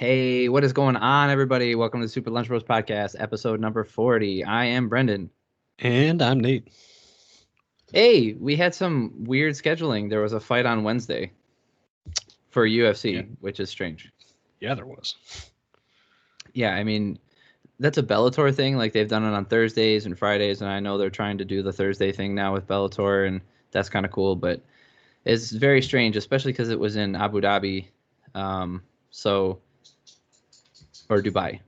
Hey, what is going on, everybody? Welcome to the Super Lunch Bros Podcast, episode number 40. I am Brendan. And I'm Nate. Hey, we had some weird scheduling. There was a fight on Wednesday for UFC, which is strange. Yeah, there was. Yeah, I mean, that's a Bellator thing. Like, they've done it on Thursdays and Fridays, and I know they're trying to do the Thursday thing now with Bellator, and that's kind of cool, but it's very strange, especially because it was in Abu Dhabi, or Dubai.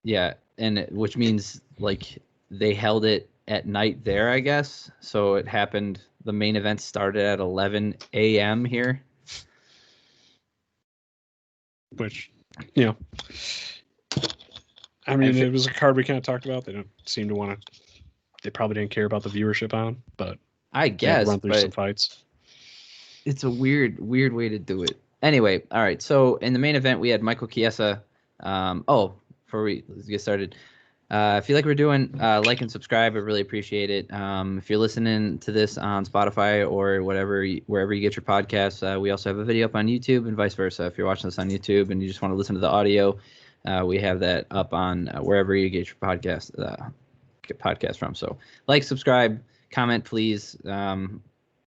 Yeah, and which means like they held it at night there, I guess. So it happened. The main event started at 11 a.m. here. Which, you know, I mean, it was a card we kind of talked about. They don't seem to want to. They probably didn't care about the viewership on, but I guess run through some fights. It's a weird way to do it. Anyway, all right. So in the main event, we had Michael Chiesa. Before we get started, if you like what we're doing, like and subscribe. I really appreciate it. If you're listening to this on Spotify or wherever you get your podcasts, we also have a video up on YouTube and vice versa. If you're watching this on YouTube and you just want to listen to the audio, we have that up on wherever you get your podcast from. So like, subscribe, comment, please.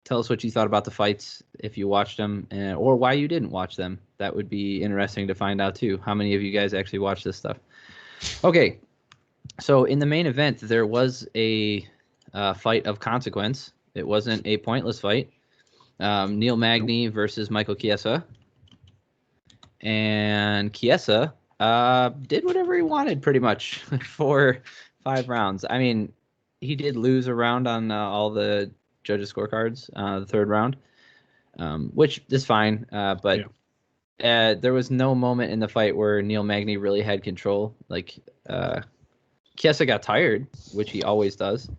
Tell us what you thought about the fights, if you watched them, or why you didn't watch them. That would be interesting to find out, too. How many of you guys actually watch this stuff? Okay, so in the main event, there was a fight of consequence. It wasn't a pointless fight. Neil Magny versus Michael Chiesa. And Chiesa did whatever he wanted, pretty much, for 5 rounds. I mean, he did lose a round on all the judges' scorecards, the third round, which is fine. But there was no moment in the fight where Neil Magny really had control. Like, Chiesa got tired, which he always does.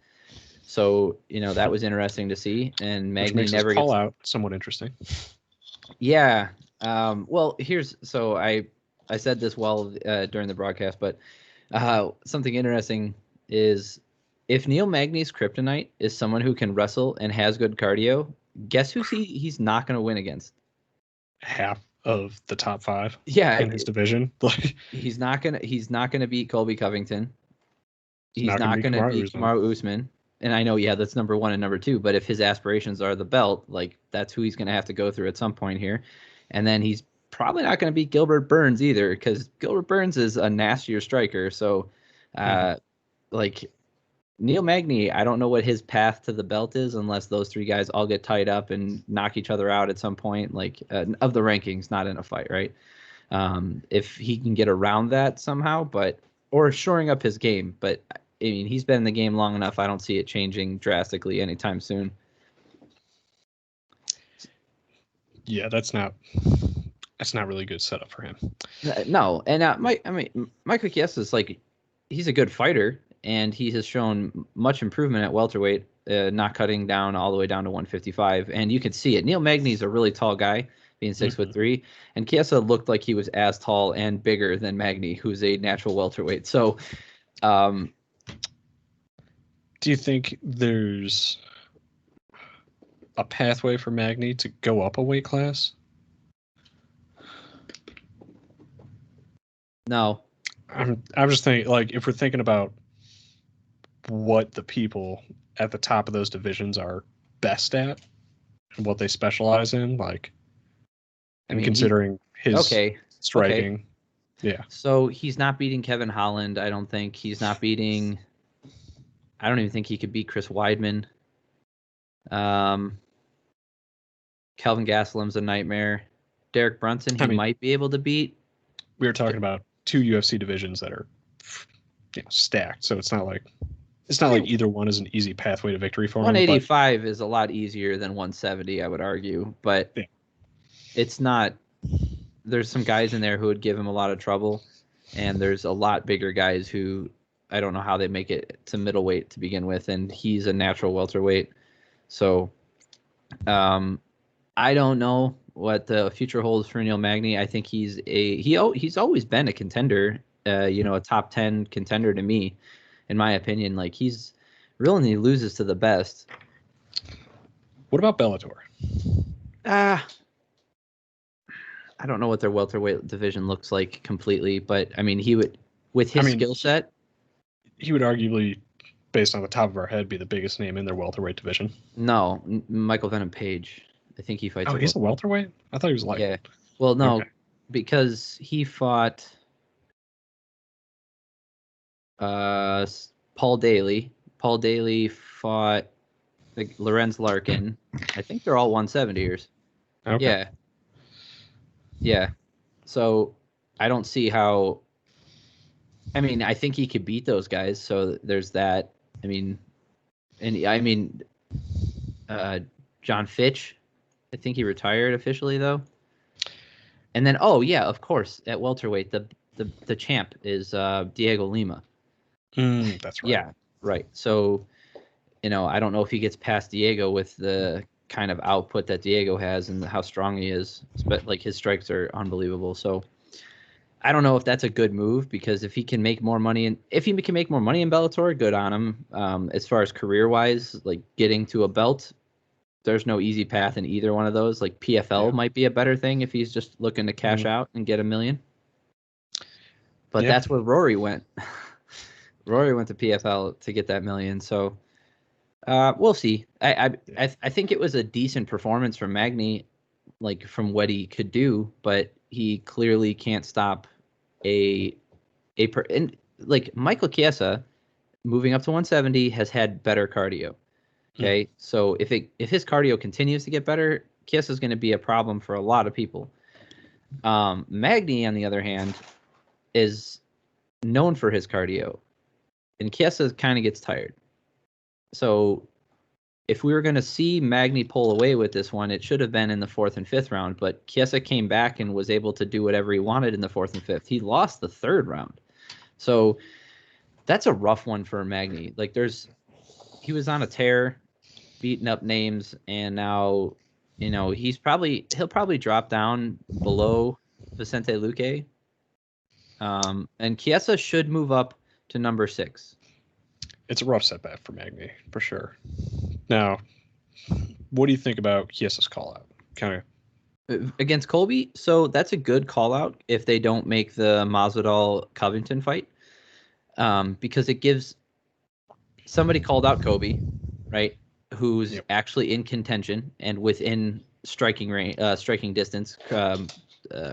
So, that was interesting to see. And Magny never gets out somewhat interesting. Yeah. Well, so I said this during the broadcast, but something interesting is, if Neil Magny's kryptonite is someone who can wrestle and has good cardio, guess who he's not going to win against? Half of the top 5 in his division. He's not gonna beat Colby Covington. He's not gonna beat Kamaru Usman. And I know, that's number 1 and number 2, but if his aspirations are the belt, like, that's who he's gonna have to go through at some point here. And then he's probably not gonna beat Gilbert Burns either, because Gilbert Burns is a nastier striker. So like, Neil Magny, I don't know what his path to the belt is unless those 3 guys all get tied up and knock each other out at some point, like, of the rankings, not in a fight, right? If he can get around that somehow, or shoring up his game. But, I mean, he's been in the game long enough. I don't see it changing drastically anytime soon. Yeah, that's not really a good setup for him. No, and Michael Chiesa is, like, he's a good fighter, and he has shown much improvement at welterweight, not cutting down all the way down to 155. And you can see it. Neil Magny's a really tall guy, being 6'3", and Chiesa looked like he was as tall and bigger than Magny, who's a natural welterweight. So, do you think there's a pathway for Magny to go up a weight class? No. I'm just thinking, like, if we're thinking about what the people at the top of those divisions are best at and what they specialize in, like, considering his striking. Okay. Yeah. So he's not beating Kevin Holland, I don't think. He's not beating... I don't even think he could beat Chris Weidman. Kelvin Gastelum's a nightmare. Derek Brunson, might be able to beat. We were talking about 2 UFC divisions that are stacked, so it's not like either one is an easy pathway to victory for him. 185 is a lot easier than 170, I would argue, but it's not. There's some guys in there who would give him a lot of trouble, and there's a lot bigger guys who I don't know how they make it to middleweight to begin with, and he's a natural welterweight. So I don't know what the future holds for Neil Magny. I think he's always been a contender, a top 10 contender to me, in my opinion. Like, he's really, he loses to the best. What about Bellator? I don't know what their welterweight division looks like completely, but I mean, he would, with his skill set, he would arguably, based on the top of our head, be the biggest name in their welterweight division. No, Michael Venom Page. I think he fights. Oh, he's a welterweight? I thought he was light. Yeah. Well, no, Okay. because he fought Paul Daly. Paul Daly fought Lorenz Larkin. I think they're all 170ers. Okay. Yeah. Yeah. So I don't see how. I mean, I think he could beat those guys. So there's that. I mean, John Fitch. I think he retired officially though. And then, oh yeah, of course, at welterweight, the champ is Diego Lima. That's right. Yeah, right. So, I don't know if he gets past Diego with the kind of output that Diego has and how strong he is. But like his strikes are unbelievable. So, I don't know if that's a good move because if he can make more money in Bellator, good on him. As far as career wise, like getting to a belt, there's no easy path in either one of those. Like PFL might be a better thing if he's just looking to cash out and get $1 million. But that's where Rory went. Rory went to PFL to get that $1 million. So we'll see. I think it was a decent performance from Magny, like from what he could do, but he clearly can't stop and like Michael Chiesa moving up to 170 has had better cardio. Okay, so if his cardio continues to get better, Chiesa is going to be a problem for a lot of people. Magny, on the other hand, is known for his cardio, and Chiesa kind of gets tired. So if we were going to see Magny pull away with this one, it should have been in the 4th and 5th round. But Chiesa came back and was able to do whatever he wanted in the 4th and 5th. He lost the 3rd round, so that's a rough one for Magny. Like he was on a tear, beating up names, and now he'll probably drop down below Vicente Luque. And Chiesa should move up to number 6. It's a rough setback for Magny for sure. Now, what do you think about Chiesa's call out? Kind of against Colby. So that's a good call out if they don't make the Masvidal Covington fight, because it gives somebody called out Kobe, right? Who's actually in contention and within striking range, striking distance,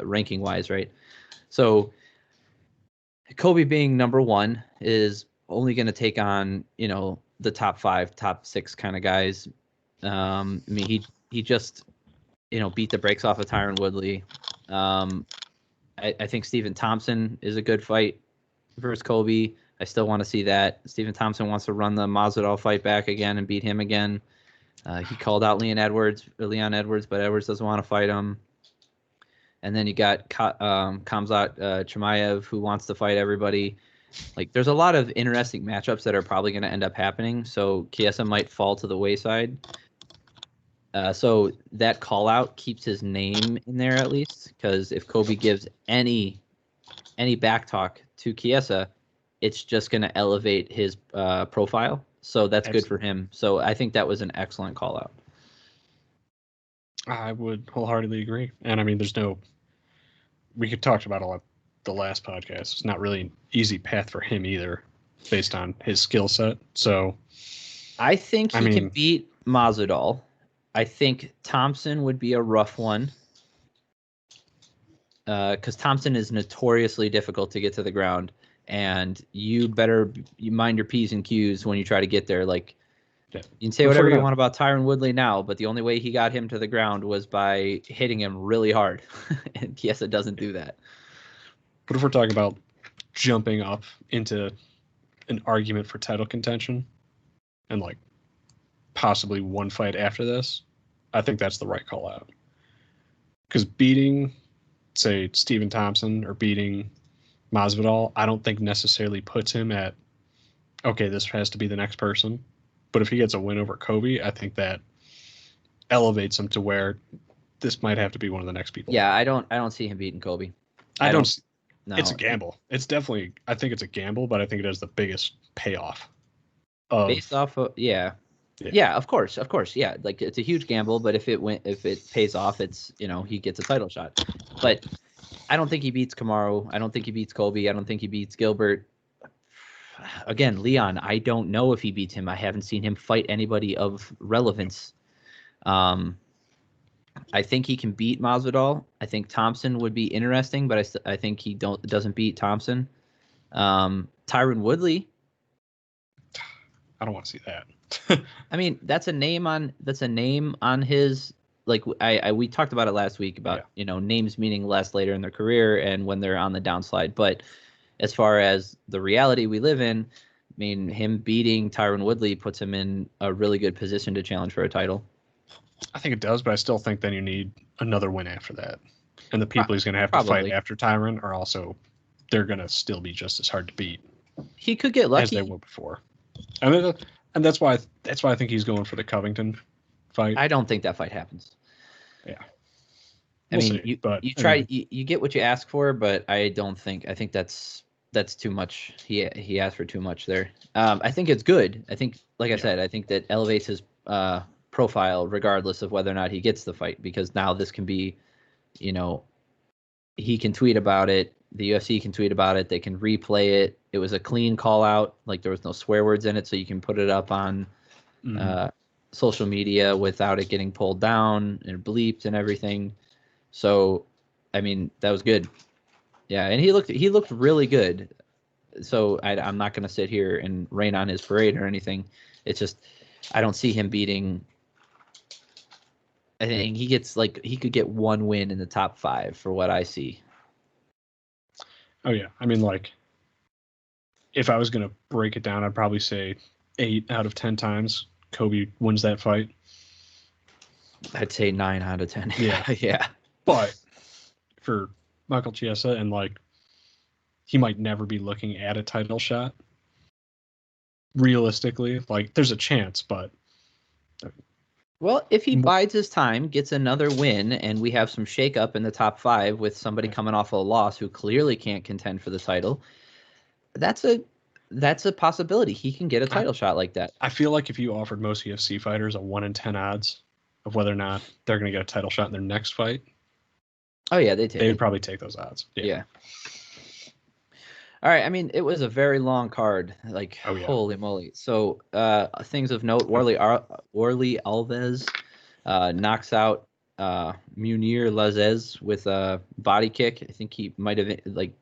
ranking wise, right? So Kobe being number 1 is only going to take on the top 5, top 6 kind of guys. I mean, he just beat the brakes off of Tyron Woodley. I think Stephen Thompson is a good fight versus Kobe. I still want to see that. Stephen Thompson wants to run the Masvidal fight back again and beat him again. He called out Leon Edwards, but Edwards doesn't want to fight him. And then you got Khamzat Chimaev, who wants to fight everybody. Like, there's a lot of interesting matchups that are probably going to end up happening. So Chiesa might fall to the wayside. So that call out keeps his name in there at least, because if Kobe gives any back talk to Chiesa, it's just going to elevate his profile. So that's good for him. So I think that was an excellent call out. I would wholeheartedly agree. And I mean, we could talk about a lot the last podcast. It's not really an easy path for him either, based on his skill set. So I think he can beat Masvidal. I think Thompson would be a rough one, because Thompson is notoriously difficult to get to the ground, and you mind your P's and Q's when you try to get there. Like, you can say whatever you want about Tyron Woodley now, but the only way he got him to the ground was by hitting him really hard, and Chiesa doesn't do that. But if we're talking about jumping up into an argument for title contention and like possibly one fight after this, I think that's the right call out. Because beating, say, Stephen Thompson or beating Masvidal, I don't think necessarily puts him at, okay, this has to be the next person. But if he gets a win over Kobe, I think that elevates him to where this might have to be one of the next people. Yeah, I don't see him beating Kobe. No. It's a gamble. It's definitely, I think it's a gamble, but I think it has the biggest payoff. Based off of, yeah, of course, yeah. Like, it's a huge gamble, but if it pays off, it's he gets a title shot. But I don't think he beats Kamaru. I don't think he beats Colby. I don't think he beats Gilbert. Again, Leon, I don't know if he beats him. I haven't seen him fight anybody of relevance. I think he can beat Masvidal. I think Thompson would be interesting, but I think he doesn't beat Thompson. Tyron Woodley. I don't want to see that. I mean, that's a name on his, like we talked about it last week about names meaning less later in their career and when they're on the downslide. But as far as the reality we live in, I mean, him beating Tyron Woodley puts him in a really good position to challenge for a title. I think it does, but I still think then you need another win after that. And the people he's going to have to fight after Tyron are also, they're going to still be just as hard to beat. He could get lucky. As they were before. And that's why I think he's going for the Covington fight. I don't think that fight happens. Yeah. I mean, you get what you ask for, but I think that's too much. He asked for too much there. I think it's good. I think, like I said, I think that elevates his profile regardless of whether or not he gets the fight, because now this can be, he can tweet about it. The UFC can tweet about it. They can replay it. It was a clean call out. Like, there was no swear words in it, so you can put it up on social media without it getting pulled down and bleeped and everything. So, I mean, that was good. Yeah, and he looked really good. So I'm not going to sit here and rain on his parade or anything. It's just I don't see him beating. I think he could get one win in the top 5 for what I see. Oh yeah, I mean, like, if I was going to break it down, I'd probably say 8 out of 10 times Kobe wins that fight. I'd say 9 out of 10. Yeah, yeah. But for Michael Chiesa, and like, he might never be looking at a title shot. Realistically, like, there's a chance, but. Well, if he bides his time, gets another win, and we have some shakeup in the top 5 with somebody coming off a loss who clearly can't contend for the title, that's a possibility. He can get a title shot like that. I feel like if you offered most UFC fighters a 1 in 10 odds of whether or not they're going to get a title shot in their next fight, oh yeah, they would probably take those odds. Yeah. All right. I mean, it was a very long card. Like, holy moly. So, things of note: Warley Alves knocks out Munir Lazez with a body kick. I think he might have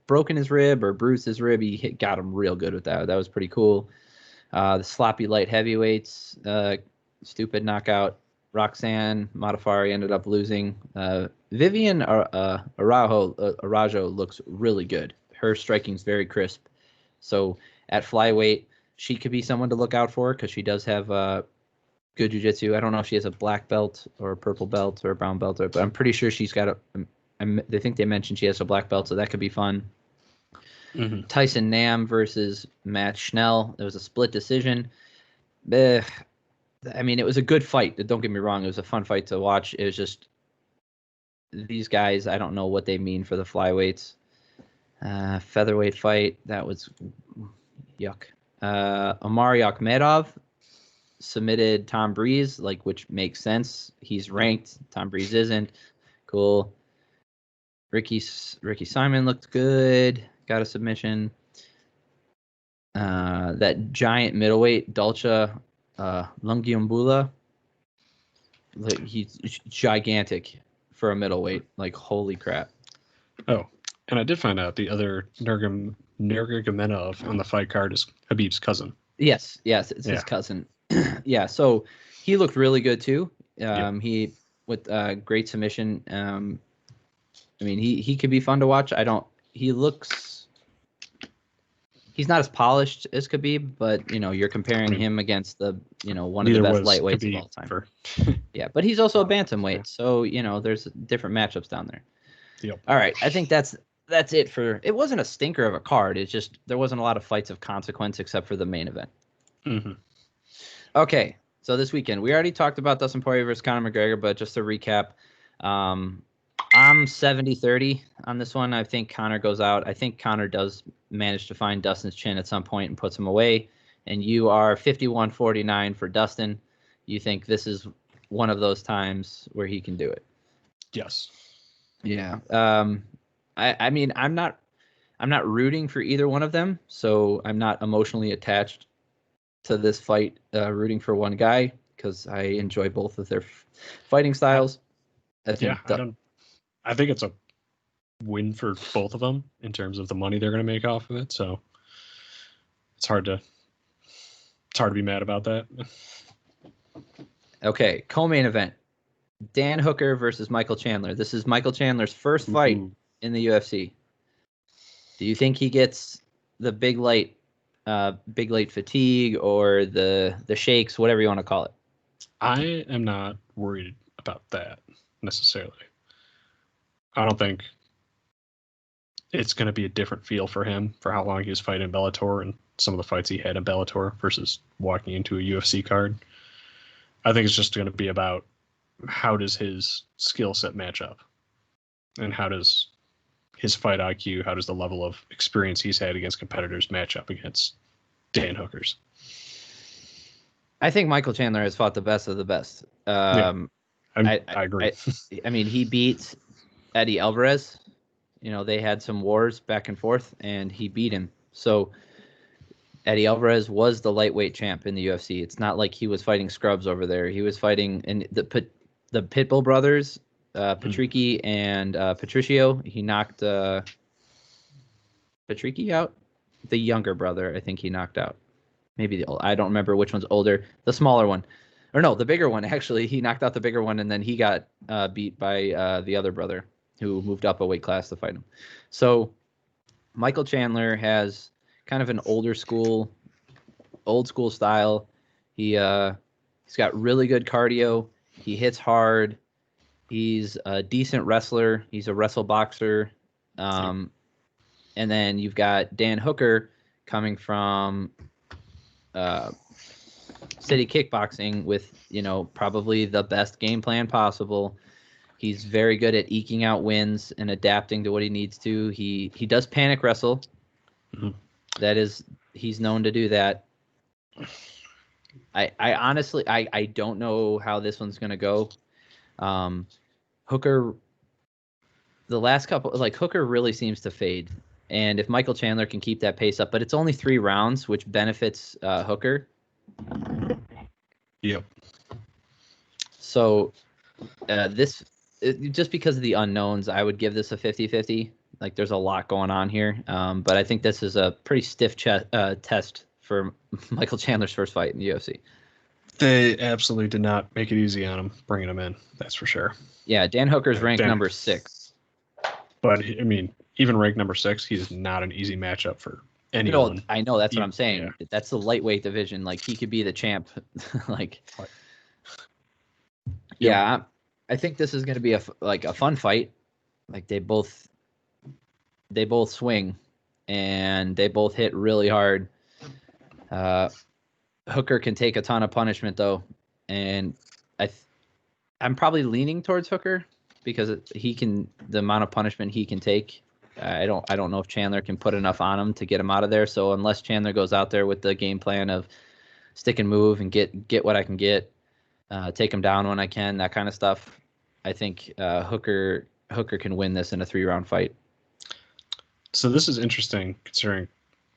broken his rib or bruised his rib. He got him real good with that. That was pretty cool. The sloppy light heavyweights, stupid knockout. Roxanne Modafari ended up losing. Vivian Arajo looks really good. Her striking's very crisp. So at flyweight, she could be someone to look out for because she does have good jiu-jitsu. I don't know if she has a black belt or a purple belt or a brown belt, but I'm pretty sure she's got I think they mentioned she has a black belt, so that could be fun. Mm-hmm. Tyson Nam versus Matt Schnell. It was a split decision. I mean, it was a good fight. Don't get me wrong. It was a fun fight to watch. It was just these guys, I don't know what they mean for the flyweights. Featherweight fight, that was yuck. Omari Akhmedov submitted Tom Breeze, which makes sense. He's ranked. Tom Breeze isn't. Cool. Ricky Simon looked good. Got a submission. That giant middleweight, Dulce Lungiambula, he's gigantic for a middleweight. Holy crap. Oh, and I did find out the other Nurmagomedov on the fight card is Khabib's cousin. Yes, it's his cousin. Yeah, so he looked really good too. He with great submission. I mean, he could be fun to watch. He's not as polished as Khabib, but you're comparing him against the one of the best lightweights Khabib of all time. Yeah, but he's also a bantamweight, so there's different matchups down there. Yep. All right, I think that's it for. It wasn't a stinker of a card. It's just there wasn't a lot of fights of consequence except for the main event. Mm-hmm. Okay, so this weekend we already talked about Dustin Poirier versus Conor McGregor, but just to recap, I'm 70-30 on this one. I think Conor goes out. I think Conor does manage to find Dustin's chin at some point and puts him away. And you are 51-49 for Dustin. You think this is one of those times where he can do it? Yes. Yeah. I mean, I'm not rooting for either one of them, so I'm not emotionally attached to this fight, rooting for one guy because I enjoy both of their fighting styles. I think I think it's a win for both of them in terms of the money they're going to make off of it. So it's hard to be mad about that. Okay, co-main event: Dan Hooker versus Michael Chandler. This is Michael Chandler's first fight in the UFC. Do you think he gets the big light fatigue or the shakes, whatever you want to call it? I am not worried about that necessarily. I don't think it's going to be a different feel for him for how long he was fighting in Bellator and some of the fights he had in Bellator versus walking into a UFC card. I think it's just going to be about how does his skill set match up and how does his fight IQ, how does the level of experience he's had against competitors match up against Dan Hooker's? I think Michael Chandler has fought the best of the best. I agree. I mean, he beat Eddie Alvarez. You know, they had some wars back and forth, and he beat him. So Eddie Alvarez was the lightweight champ in the UFC. It's not like he was fighting scrubs over there. He was fighting in the Pitbull brothers, Patricky and Patricio. He knocked Patricky out. The younger brother, I think he knocked out. Maybe I don't remember which one's older. The smaller one, or no, the bigger one. Actually, he knocked out the bigger one, and then he got beat by the other brother who moved up a weight class to fight him. So Michael Chandler has kind of an old school style. He's got really good cardio. He hits hard. He's a decent wrestler. He's a wrestle boxer. And then you've got Dan Hooker coming from City Kickboxing with, probably the best game plan possible. He's very good at eking out wins and adapting to what he needs to. He does panic wrestle. Mm-hmm. He's known to do that. I honestly don't know how this one's gonna go. Hooker, the last couple, Hooker really seems to fade. And if Michael Chandler can keep that pace up, but it's only 3 rounds, which benefits Hooker. Yep. So just because of the unknowns, I would give this a 50-50. Like, there's a lot going on here. But I think this is a pretty stiff test for Michael Chandler's first fight in the UFC. They absolutely did not make it easy on him, bringing him in. That's for sure. Yeah, Dan Hooker's ranked number 6. But, I mean, even ranked number 6, he's not an easy matchup for anyone. No, I know. That's what I'm saying. Yeah. That's the lightweight division. Like, he could be the champ. Yeah, I think this is going to be a fun fight. Like, they both swing, and they both hit really hard. Hooker can take a ton of punishment, though, and I'm probably leaning towards Hooker because the amount of punishment he can take. I don't know if Chandler can put enough on him to get him out of there. So unless Chandler goes out there with the game plan of stick and move and get what I can get, take him down when I can, that kind of stuff, I think Hooker can win this in a 3-round fight. So this is interesting considering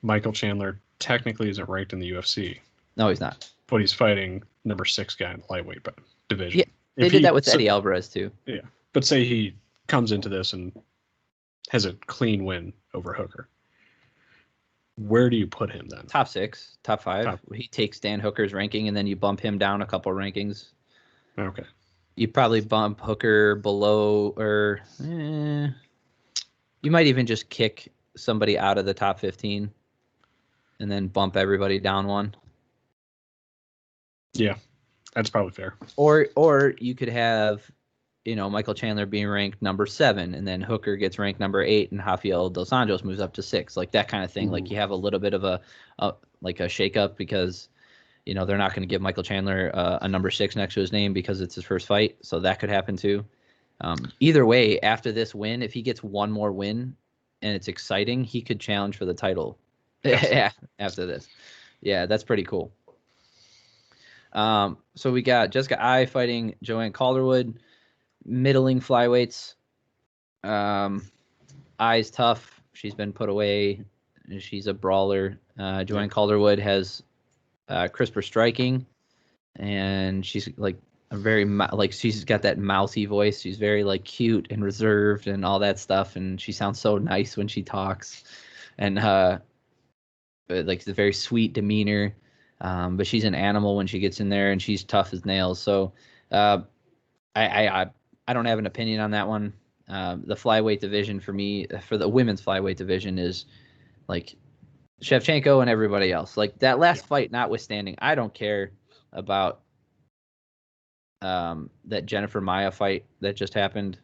Michael Chandler technically isn't ranked in the UFC. No, he's not. But he's fighting number 6 guy in the lightweight division. Yeah, they did that with Eddie Alvarez too. Yeah, but say he comes into this and has a clean win over Hooker. Where do you put him then? Top 6, top 5. He takes Dan Hooker's ranking, and then you bump him down a couple rankings. Okay. You probably bump Hooker below, or you might even just kick somebody out of the top 15 and then bump everybody down one. Yeah, that's probably fair. Or you could have, Michael Chandler being ranked number 7, and then Hooker gets ranked number 8, and Rafael Dos Anjos moves up to 6, like that kind of thing. Ooh. Like, you have a little bit of a shakeup because, they're not going to give Michael Chandler a number 6 next to his name because it's his first fight. So that could happen too. Either way, after this win, if he gets one more win and it's exciting, he could challenge for the title. After this. Yeah, that's pretty cool. So we got Jessica Ai fighting Joanne Calderwood, middling flyweights. Eyes tough. She's been put away. She's a brawler. Joanne Calderwood has crisper striking, and she's like a very like she's got that mouthy voice. She's very like cute and reserved and all that stuff, and she sounds so nice when she talks, and like the very sweet demeanor. But she's an animal when she gets in there, and she's tough as nails. So I don't have an opinion on that one. The flyweight division for me, for the women's flyweight division, is like Shevchenko and everybody else. Like that last fight notwithstanding, I don't care about that Jennifer Maia fight that just happened.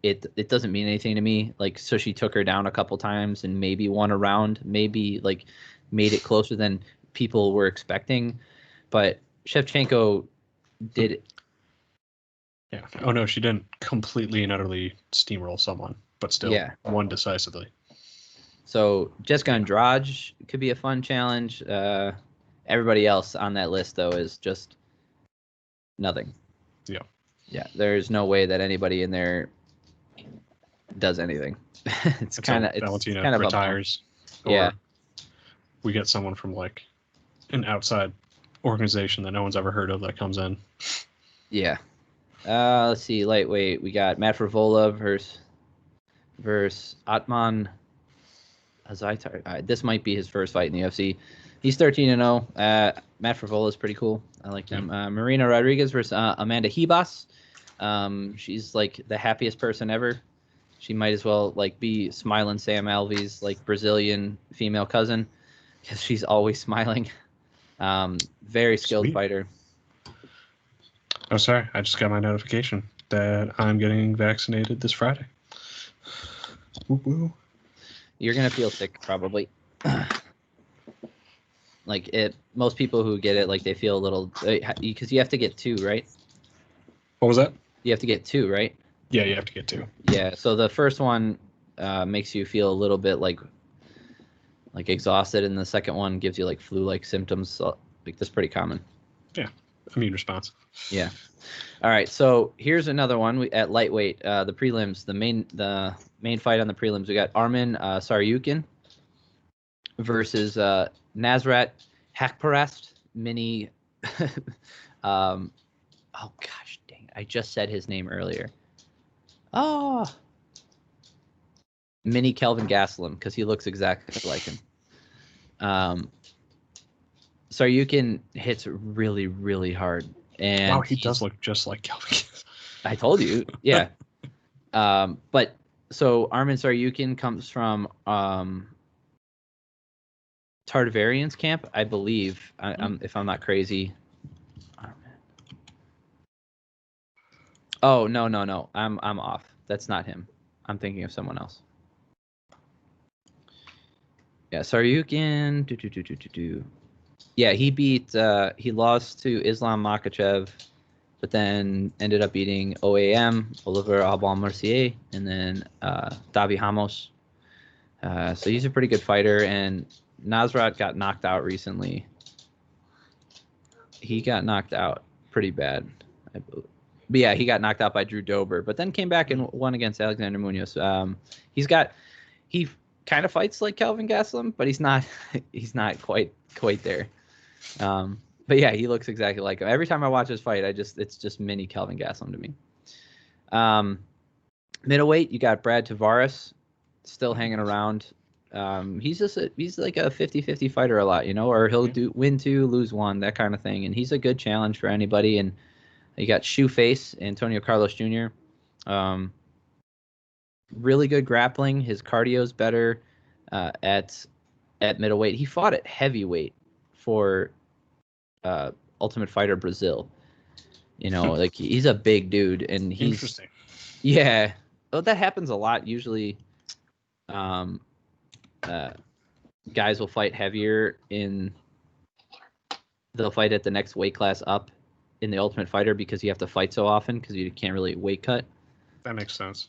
It doesn't mean anything to me. Like, so she took her down a couple times and maybe won a round, maybe like made it closer than people were expecting. But Shevchenko did it. Yeah. Oh no, she didn't completely and utterly steamroll someone, but still won decisively. So Jessica Andrade could be a fun challenge. Everybody else on that list though is just nothing. Yeah. Yeah. There's no way that anybody in there does anything. it's kind of retires. Or we get someone from like an outside organization that no one's ever heard of that comes in. Yeah. Let's see, lightweight. We got Matt Frevola versus Atman Azaitar. This might be his first fight in the UFC. He's 13-0. Matt Frevola is pretty cool. I like him. Marina Rodriguez versus Amanda Ribas. She's like the happiest person ever. She might as well like be smiling Sam Alvey's like Brazilian female cousin because she's always smiling. Very skilled fighter. Oh, sorry. I just got my notification that I'm getting vaccinated this Friday. Woo-woo. You're going to feel sick probably. Like most people who get it, like they feel a little, because you have to get 2, right? What was that? You have to get 2, right? Yeah, you have to get 2. Yeah. So the first one makes you feel a little bit like exhausted, and the second one gives you like flu-like symptoms. So like that's pretty common. Yeah. Immune response. Yeah. All right. So here's another one at lightweight. The prelims, the main fight on the prelims. We got Arman Saryukin versus Nasrat Hakparast. Mini. Oh gosh, dang! I just said his name earlier. Oh. Mini Kelvin Gastelum, because he looks exactly like him. Saryukin hits really, really hard. And wow, he does look just like Kelvin. I told you, yeah. But so Arman Saryukin comes from Tarvarian's camp, I believe. If I'm not crazy. Oh no. I'm off. That's not him. I'm thinking of someone else. Yeah, Saryukin. Yeah, he lost to Islam Makhachev, but then ended up beating OAM, Oliver Aubin-Mercier, and then Davi Ramos. So he's a pretty good fighter, and Nasrat got knocked out recently. He got knocked out pretty bad. But yeah, he got knocked out by Drew Dober, but then came back and won against Alexander Munoz. He kind of fights like Kelvin Gastelum, but he's not quite there. But yeah, he looks exactly like him. Every time I watch his fight, it's just mini Kelvin Gastelum to me. Middleweight, you got Brad Tavares still hanging around. He's like a 50-50 fighter a lot, or he'll win 2, lose 1, that kind of thing. And he's a good challenge for anybody. And you got Shoeface, Antonio Carlos Jr. Really good grappling. His cardio's better at middleweight. He fought at heavyweight for Ultimate Fighter Brazil. Like he's a big dude, and he's interesting. Yeah, well, that happens a lot. Usually, guys will fight heavier they'll fight at the next weight class up in the Ultimate Fighter because you have to fight so often because you can't really weight cut. That makes sense.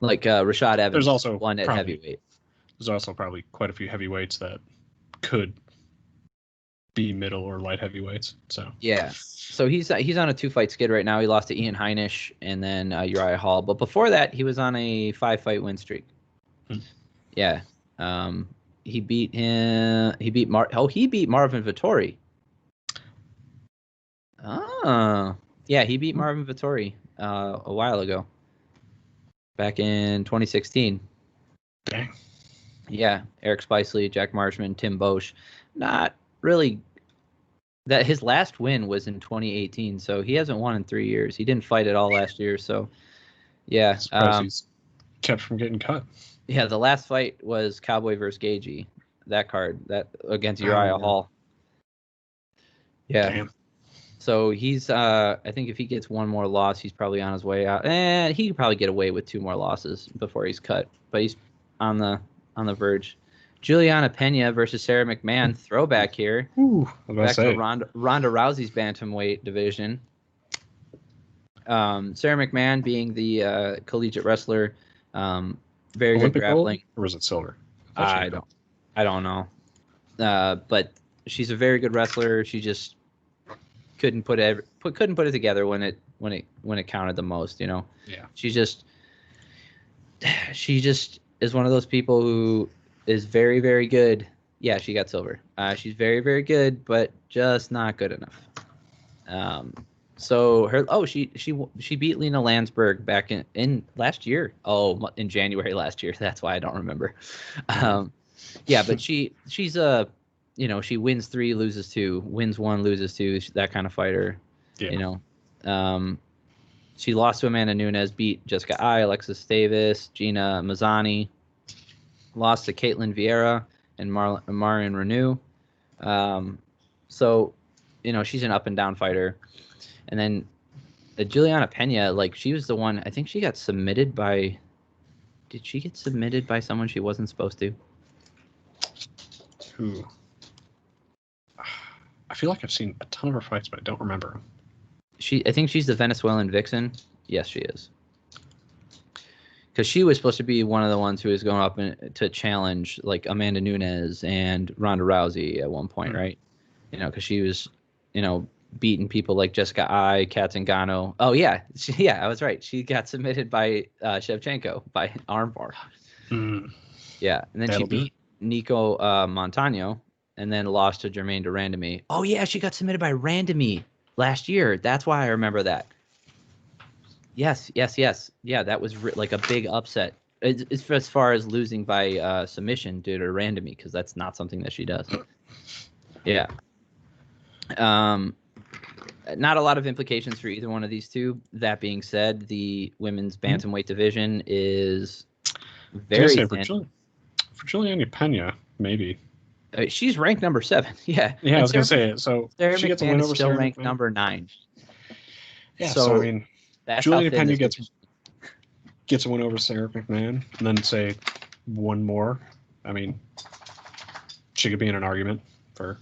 Like Rashad Evans. There's also one at heavyweight. There's also probably quite a few heavyweights that could B middle or light heavyweights. So Yeah. So he's on a 2-fight skid right now. He lost to Ian Heinisch and then Uriah Hall. But before that, he was on a 5-fight win streak. Yeah. He beat him. He beat Marvin Vettori. Oh. Yeah, he beat Marvin Vettori a while ago. Back in 2016. Dang. Yeah, Eric Spicely, Jack Marshman, Tim Bosch. Not really. That his last win was in 2018, so he hasn't won in 3 years. He didn't fight at all last year, so yeah. Surprised he's kept from getting cut. Yeah, the last fight was Cowboy versus Gagey. That card that against Uriah Hall. Yeah. Damn. So he's I think if he gets one more loss, he's probably on his way out. And he could probably get away with 2 more losses before he's cut. But he's on the verge. Juliana Pena versus Sarah McMahon, throwback here. Ooh, Back to Ronda Rousey's bantamweight division. Sarah McMahon being the collegiate wrestler, very Olympic good grappling. Gold, or was it silver? I don't know. But she's a very good wrestler. She just couldn't put it together when it counted the most. You know. Yeah. She just is one of those people who is very, very good. Yeah, she got silver. She's very, very good, but just not good enough. So she beat Lena Landsberg back in last year. Oh, in January last year. That's why I don't remember. Yeah, but she's she wins 3, loses 2, wins 1, loses 2. That kind of fighter. Yeah. You know. She lost to Amanda Nunes, beat Jessica Ai, Alexis Davis, Gina Mazzani. Lost to Caitlin Vieira and Marion Renew. So, she's an up and down fighter. And then Juliana Pena, she was the one, I think she got submitted by, did she get submitted by someone she wasn't supposed to? Who? I feel like I've seen a ton of her fights, but I don't remember them. I think she's the Venezuelan Vixen. Yes, she is. Because she was supposed to be one of the ones who was going up to challenge Amanda Nunes and Ronda Rousey at one point, right? Because she was, beating people like Jessica Ai, Kat Zingano. Oh yeah, I was right. She got submitted by Shevchenko by armbar. Yeah, and then she beat Nico Montano, and then lost to Jermaine Durandamy. Oh yeah, she got submitted by Randamy last year. That's why I remember that. Yes. Yeah, that was a big upset. It's as far as losing by submission due to Randamy, because that's not something that she does. Yeah. Not a lot of implications for either one of these two. That being said, the women's bantamweight division is very thin. For Juliana Pena, maybe. She's ranked number 7. Yeah. Yeah, I was gonna say it. So Sarah she gets a McMahon win is over still Sarah ranked McMahon. number 9. Yeah. So I mean, Juliana Pena gets a win over Sarah McMahon, and then say one more. I mean, she could be in an argument for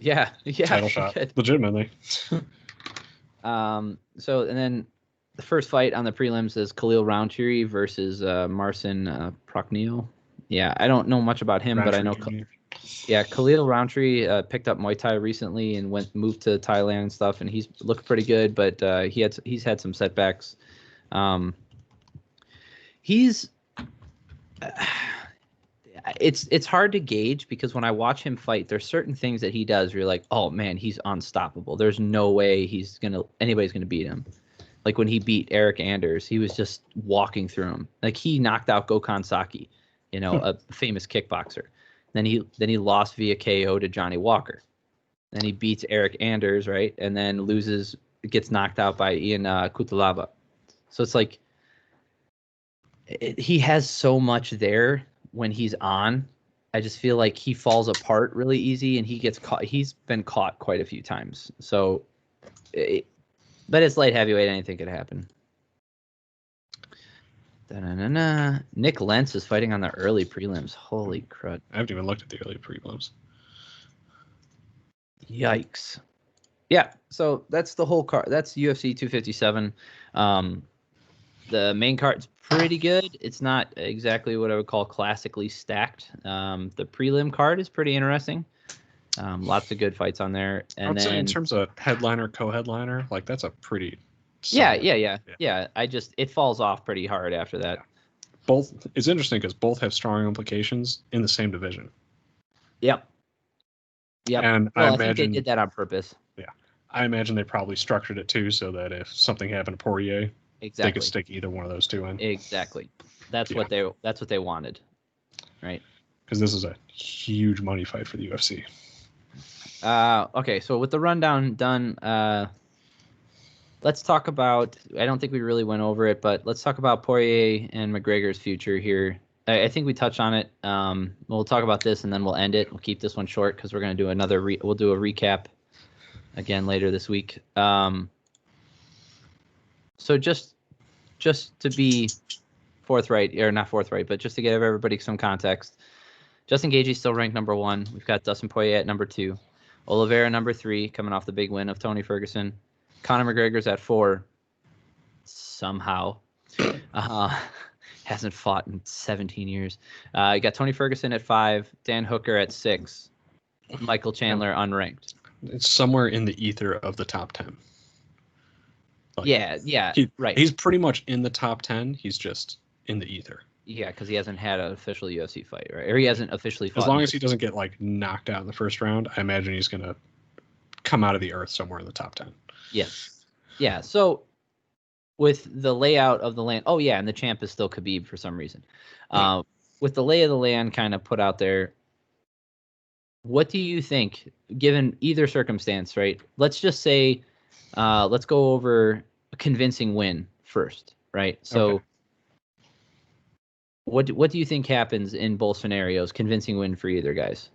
title shot, legitimately. So and then the first fight on the prelims is Khalil Roundtree versus Marcin Prokhnio. Yeah, I don't know much about him, but I know. Yeah, Khalil Roundtree picked up Muay Thai recently and moved to Thailand and stuff, and he's looked pretty good, but he's had some setbacks. It's hard to gauge, because when I watch him fight, there's certain things that he does where you're like, oh man, he's unstoppable. There's no way anybody's gonna beat him. Like when he beat Eric Anders, he was just walking through him. Like he knocked out Gokhan Saki, a famous kickboxer. Then he lost via KO to Johnny Walker. Then he beats Eric Anders, right? And then gets knocked out by Ian Kutalaba. So it's like he has so much there when he's on. I just feel like he falls apart really easy, and he gets caught. He's been caught quite a few times. So, but it's light heavyweight. Anything could happen. Da-na-na-na. Nick Lentz is fighting on the early prelims. Holy crud. I haven't even looked at the early prelims. Yikes. Yeah, so that's the whole card. That's UFC 257. The main card's pretty good. It's not exactly what I would call classically stacked. The prelim card is pretty interesting. Lots of good fights on there. I And would say in then, terms of headliner, co-headliner, like that's a pretty yeah, solid. yeah. It falls off pretty hard after that. Yeah. Both, it's interesting because both have strong implications in the same division. Yep. And Well, I I think they imagine, did that on purpose. yeah, I imagine they probably structured it too so that if something happened to Poirier, Exactly. they could stick either one of those two in. Exactly. That's Yeah. what they wanted, right? Because this is a huge money fight for the UFC. Okay, so with the rundown done, let's talk about. I don't think we really went over it, but let's talk about Poirier and McGregor's future here. I think we touched on it. We'll talk about this and then we'll end it. We'll keep this one short because we're gonna do another. We'll do a recap again later this week. So just to be forthright, or not forthright, but just to give everybody some context, Justin Gaethje's still ranked number 1. We've got Dustin Poirier at number 2, Oliveira number 3, coming off the big win of Tony Ferguson. Conor McGregor's at 4. Somehow, hasn't fought in 17 years. You got Tony Ferguson at 5, Dan Hooker at 6, Michael Chandler unranked. It's somewhere in the ether of the top 10. Like, right. He's pretty much in the top 10. He's just in the ether. Yeah, because he hasn't had an official UFC fight, right? Or he hasn't officially fought. As long as he doesn't get like knocked out in the first round, I imagine he's going to come out of the earth somewhere in the top 10. Yes. Yeah. So with the layout of the land, and the champ is still Khabib for some reason. With the lay of the land kind of put out there, what do you think, given either circumstance, right? Let's just say, let's go over a convincing win first, right? So what do you think happens in both scenarios? Convincing win for either guys.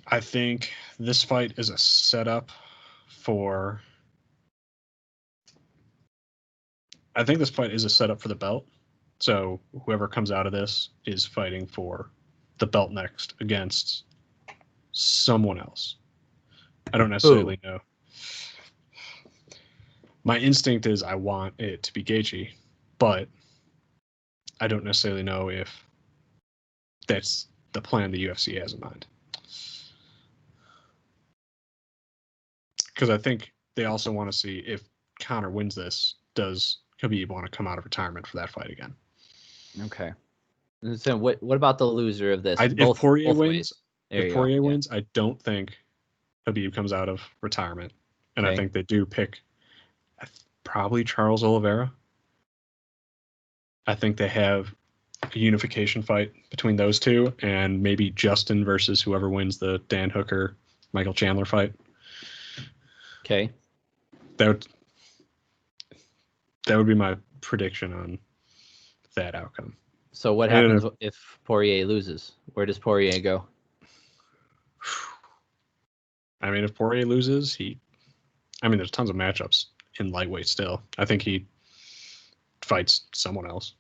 I think this fight is a setup for. I think this fight is a setup for the belt. So whoever comes out of this is fighting for the belt next against someone else. I don't necessarily know. My instinct is I want it to be Gaethje, but I don't necessarily know if that's the plan the UFC has in mind. Because I think they also want to see if Conor wins this, does Khabib want to come out of retirement for that fight again? Okay. So what about the loser of this? If Poirier wins, I don't think Khabib comes out of retirement. And I think they do pick probably Charles Oliveira. I think they have a unification fight between those two, and maybe Justin versus whoever wins the Dan Hooker, Michael Chandler fight. Okay. That would be my prediction on that outcome. So what happens if Poirier loses? Where does Poirier go? I mean, if Poirier loses, there's tons of matchups in lightweight still. I think he fights someone else.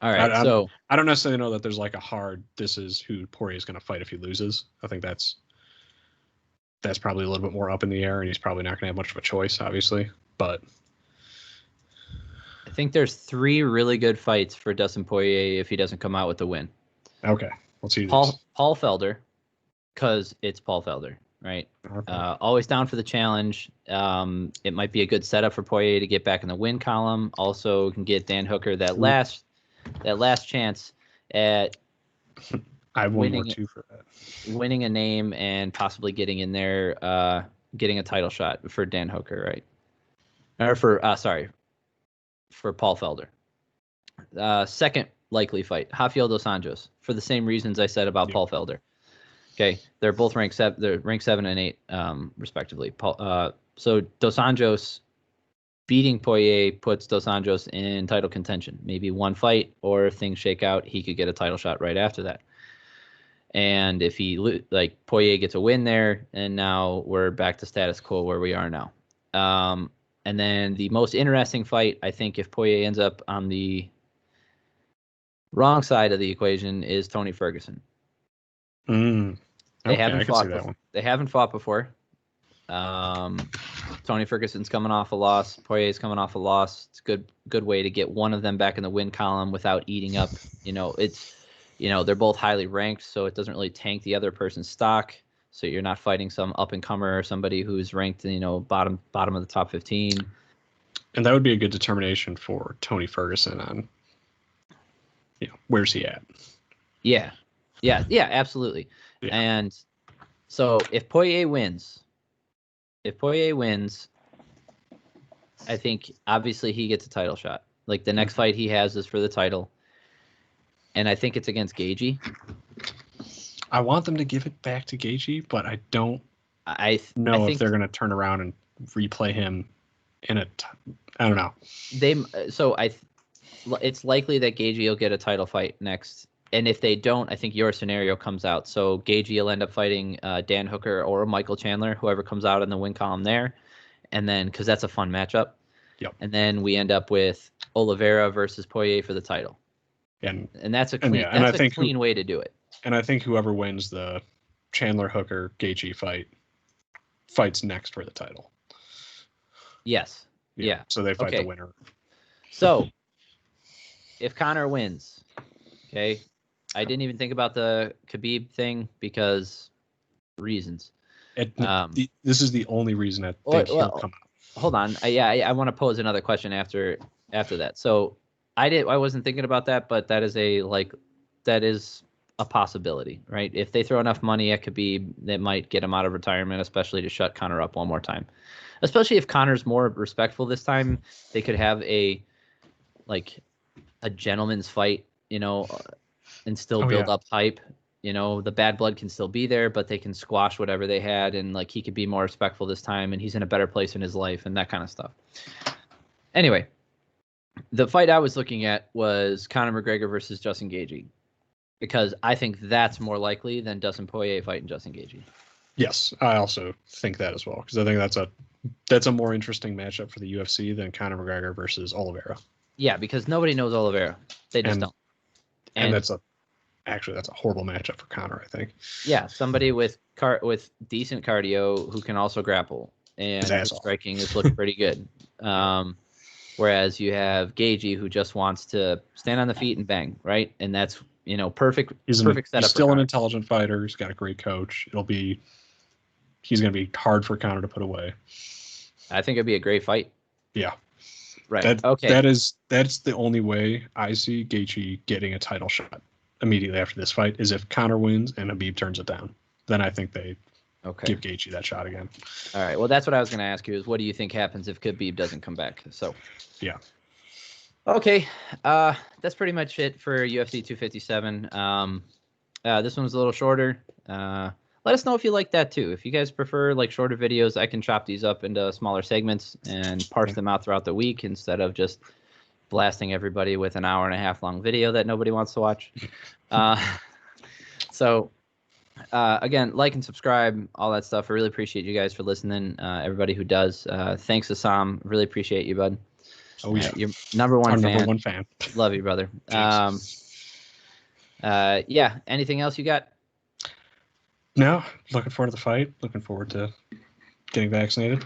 All right, I don't necessarily know that there's like a hard, this is who Poirier is going to fight if he loses. I think that's probably a little bit more up in the air, and he's probably not going to have much of a choice, obviously. But I think there's 3 really good fights for Dustin Poirier if he doesn't come out with the win. Okay, let's see. Paul Felder, because it's Paul Felder, right? Okay. Always down for the challenge. It might be a good setup for Poirier to get back in the win column. Also can get Dan Hooker that last chance at I have one more too for that. Winning a name and possibly getting in there, getting a title shot for Dan Hooker, right? Or for Paul Felder. Second likely fight, Rafael dos Anjos, for the same reasons I said about Paul Felder. Okay, they're both ranked 7. They're ranked 7 and 8, respectively. So Dos Anjos beating Poirier puts Dos Anjos in title contention. Maybe one fight, or if things shake out, he could get a title shot right after that. And if Poirier gets a win there, and now we're back to status quo where we are now. And then the most interesting fight, I think, if Poirier ends up on the wrong side of the equation, is Tony Ferguson. They haven't fought before. They haven't fought before. Tony Ferguson's coming off a loss. Poirier's coming off a loss. It's a good way to get one of them back in the win column without eating up. they're both highly ranked, so it doesn't really tank the other person's stock. So you're not fighting some up and comer or somebody who's ranked, bottom of the top 15. And that would be a good determination for Tony Ferguson on, where's he at? Yeah, absolutely. Yeah. And so if Poirier wins, I think obviously he gets a title shot. Like the next fight he has is for the title, and I think it's against Gaethje. I want them to give it back to Gaethje, but I don't know if they're going to turn around and replay him in a. I don't know. It's likely that Gaethje will get a title fight next, and if they don't, I think your scenario comes out. So Gaethje will end up fighting Dan Hooker or Michael Chandler, whoever comes out in the win column there, and then because that's a fun matchup. Yep. And then we end up with Oliveira versus Poirier for the title. And that's a clean way to do it. And I think whoever wins the Chandler Hooker Gaethje fights next for the title. Yes. Yeah. So they fight the winner. So if Conor wins, okay, I didn't even think about the Khabib thing because reasons. This is the only reason I think he'll come out. Hold on. I want to pose another question after that. So I wasn't thinking about that, but that is a possibility, right? If they throw enough money at Khabib, that might get him out of retirement, especially to shut Conor up one more time. Especially if Conor's more respectful this time, they could have a gentleman's fight, and still build up hype. The bad blood can still be there, but they can squash whatever they had, and he could be more respectful this time, and he's in a better place in his life, and that kind of stuff. Anyway, the fight I was looking at was Conor McGregor versus Justin Gaethje, because I think that's more likely than Dustin Poirier fighting Justin Gaethje. Yes, I also think that as well, because I think that's a more interesting matchup for the UFC than Conor McGregor versus Oliveira. Yeah, because nobody knows Oliveira. They just don't. And that's a horrible matchup for Conor, I think. Yeah, somebody with decent cardio who can also grapple, and his striking is looking pretty good. Whereas you have Gaethje who just wants to stand on the feet and bang, right? And that's perfect. Perfect setup. He's still an intelligent fighter. He's got a great coach. He's going to be hard for Conor to put away. I think it'd be a great fight. Yeah. Right. That's the only way I see Gaethje getting a title shot immediately after this fight is if Conor wins and Khabib turns it down. Then I think they give Gaethje that shot again. All right. Well, that's what I was going to ask you is what do you think happens if Khabib doesn't come back? So. Yeah. Okay. That's pretty much it for UFC 257. This one's a little shorter. Let us know if you like that too. If you guys prefer shorter videos, I can chop these up into smaller segments and parse them out throughout the week instead of just blasting everybody with an hour and a half long video that nobody wants to watch. So again, like and subscribe, all that stuff. I really appreciate you guys for listening. Everybody who does. Thanks, Assam. Really appreciate you, bud. Oh yeah, you're number one fan. Love you, brother. Yeah. Anything else you got? No. Looking forward to the fight. Looking forward to getting vaccinated.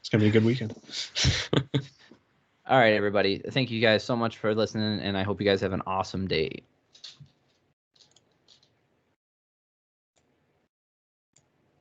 It's gonna be a good weekend. All right, everybody. Thank you guys so much for listening, and I hope you guys have an awesome day.